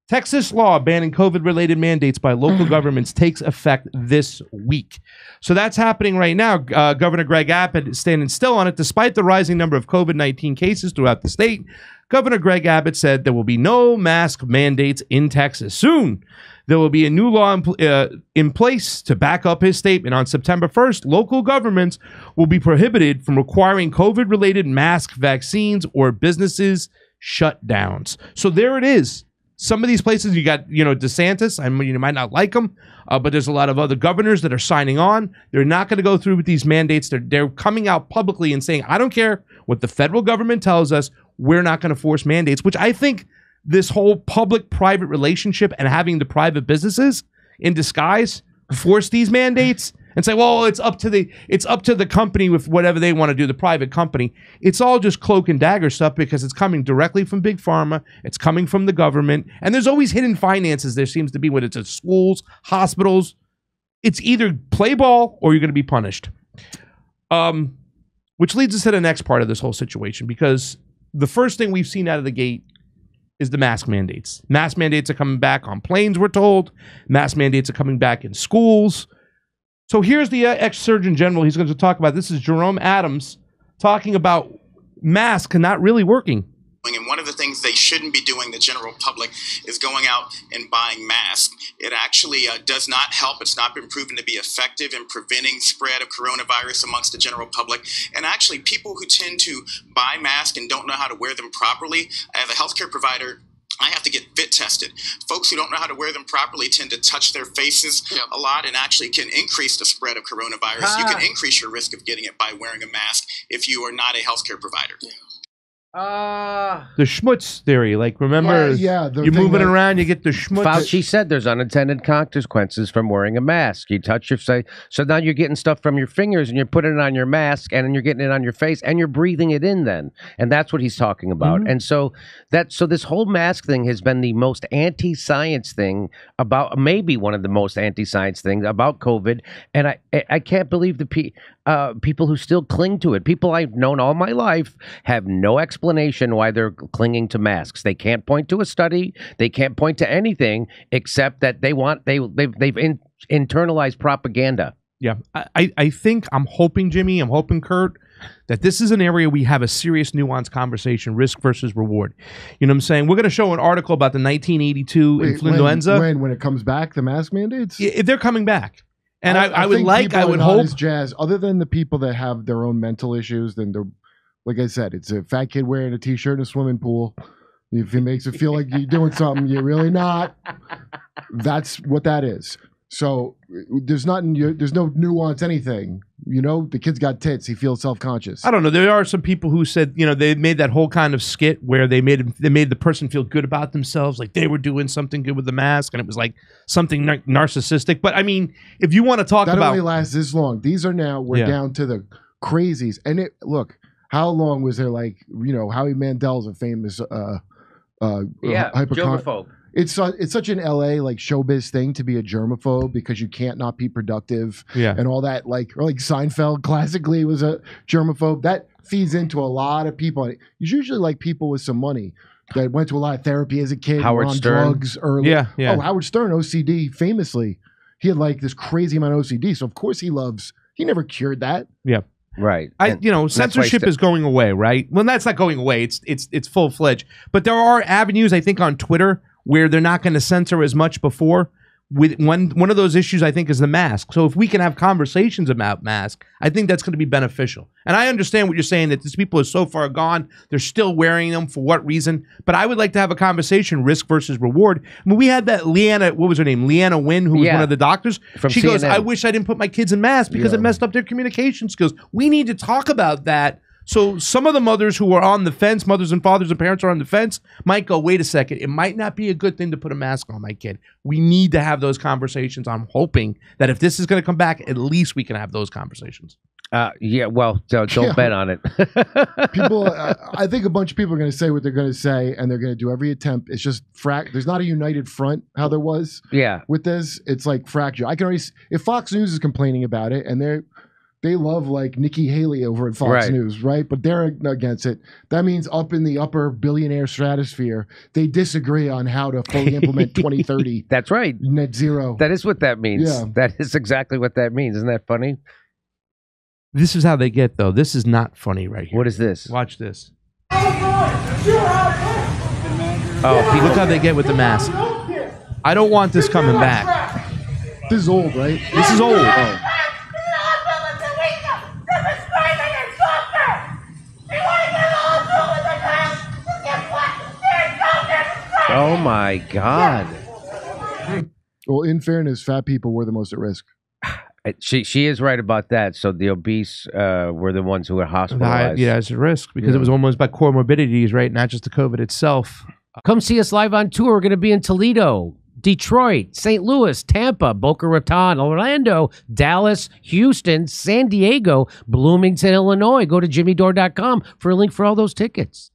Texas law banning COVID-related mandates by local governments takes effect this week. So that's happening right now. Governor Greg Abbott is standing still on it. Despite the rising number of COVID-19 cases throughout the state, Governor Greg Abbott said there will be no mask mandates in Texas. Soon, there will be a new law in place to back up his statement. On September 1st, local governments will be prohibited from requiring COVID-related mask vaccines or businesses shutdowns. So there it is. Some of these places, you got, DeSantis. I mean, you might not like him, but there's a lot of other governors that are signing on. They're not going to go through with these mandates. They're coming out publicly and saying, I don't care what the federal government tells us. We're not going to force mandates, which I think this whole public-private relationship and having the private businesses in disguise force these mandates and say, well, it's up to the company with whatever they want to do, the private company. It's all just cloak and dagger stuff because it's coming directly from Big Pharma. It's coming from the government. And there's always hidden finances there seems to be, whether it's at schools, hospitals. It's either play ball or you're going to be punished. Which leads us to the next part of this whole situation, because the first thing we've seen out of the gate is the mask mandates. Mask mandates are coming back on planes, we're told. Mask mandates are coming back in schools. So here's the ex-Surgeon General. He's going to talk about this. Is Jerome Adams talking about masks not really working. And one of the things they shouldn't be doing, the general public, is going out and buying masks. It actually does not help. It's not been proven to be effective in preventing spread of coronavirus amongst the general public. And actually, people who tend to buy masks and don't know how to wear them properly, as a healthcare provider, I have to get fit tested. Folks who don't know how to wear them properly tend to touch their faces a lot and actually can increase the spread of coronavirus. You can increase your risk of getting it by wearing a mask if you are not a healthcare provider. The schmutz theory, like, remember, you're moving around, you get the schmutz. Fauci said there's unintended consequences from wearing a mask. You touch your face, so now you're getting stuff from your fingers and you're putting it on your mask and then you're getting it on your face and you're breathing it in then. And that's what he's talking about. And so this whole mask thing has been the most anti-science thing about, maybe one of the most anti-science things about COVID. And I can't believe the people who still cling to it. People I've known all my life have no explanation why they're clinging to masks. They can't point to a study. They can't point to anything except that they've internalized propaganda. Yeah, I think, I'm hoping, Jimmy, I'm hoping, Kurt, that this is an area we have a serious nuanced conversation, risk versus reward. You know what I'm saying? We're going to show an article about the 1982 influenza. When it comes back, the mask mandates? Yeah, they're coming back. And I would hope, jazz, other than the people that have their own mental issues, then they're, like I said, it's a fat kid wearing a t-shirt in a swimming pool. If it makes it feel like you're doing something, you're really not. That's what that is. So there's no nuance, anything. The kid's got tits. He feels self-conscious. I don't know. There are some people who said, they made that whole kind of skit where they made the person feel good about themselves, like they were doing something good with the mask, and it was like something narcissistic. But I mean, if you want to talk about, that only lasts this long. These are now we're down to the crazies. And look, how long was there? Like, Howie Mandel's a famous germaphobe. It's such an LA like showbiz thing to be a germaphobe because you can't not be productive and all that, or like Seinfeld classically was a germaphobe. That feeds into a lot of people. It's usually like people with some money that went to a lot of therapy as a kid, Howard on Stern. drugs early. Yeah. Oh, Howard Stern, OCD, famously. He had like this crazy amount of OCD. So of course he never cured that. Yeah. Right. Censorship is going away, right? Well, that's not going away. It's full-fledged. But there are avenues, I think, on Twitter where they're not going to censor as much before. With one of those issues, I think, is the mask. So if we can have conversations about mask, I think that's going to be beneficial. And I understand what you're saying, that these people are so far gone, they're still wearing them for what reason. But I would like to have a conversation, risk versus reward. I mean, we had that Leanna, what was her name? Leanna Wynn, who was one of the doctors. She goes, I wish I didn't put my kids in masks because it messed up their communication skills. We need to talk about that. So some of the mothers who are on the fence, mothers and fathers and parents are on the fence, might go, wait a second, it might not be a good thing to put a mask on my kid. We need to have those conversations. I'm hoping that if this is going to come back, at least we can have those conversations. Well, don't bet on it. People, I think a bunch of people are going to say what they're going to say, and they're going to do every attempt. It's just there's not a united front, how there was with this. It's like fracture. I can already, if Fox News is complaining about it, and they're they love like Nikki Haley over at Fox News, right? But they're against it. That means up in the upper billionaire stratosphere, they disagree on how to fully implement 2030. That's right. Net zero. That is what that means. Yeah. That is exactly what that means. Isn't that funny? This is how they get, though. This is not funny right here. What is this? Watch this. Oh, look how they get with the mask. I don't want this coming back. This is old, right? This is old. Oh my God. Well, in fairness, fat people were the most at risk. She is right about that. So the obese were the ones who were hospitalized. Yeah, it's a risk because it was almost by comorbidities, right? Not just the COVID itself. Come see us live on tour. We're going to be in Toledo, Detroit, St. Louis, Tampa, Boca Raton, Orlando, Dallas, Houston, San Diego, Bloomington, Illinois. Go to jimmydore.com for a link for all those tickets.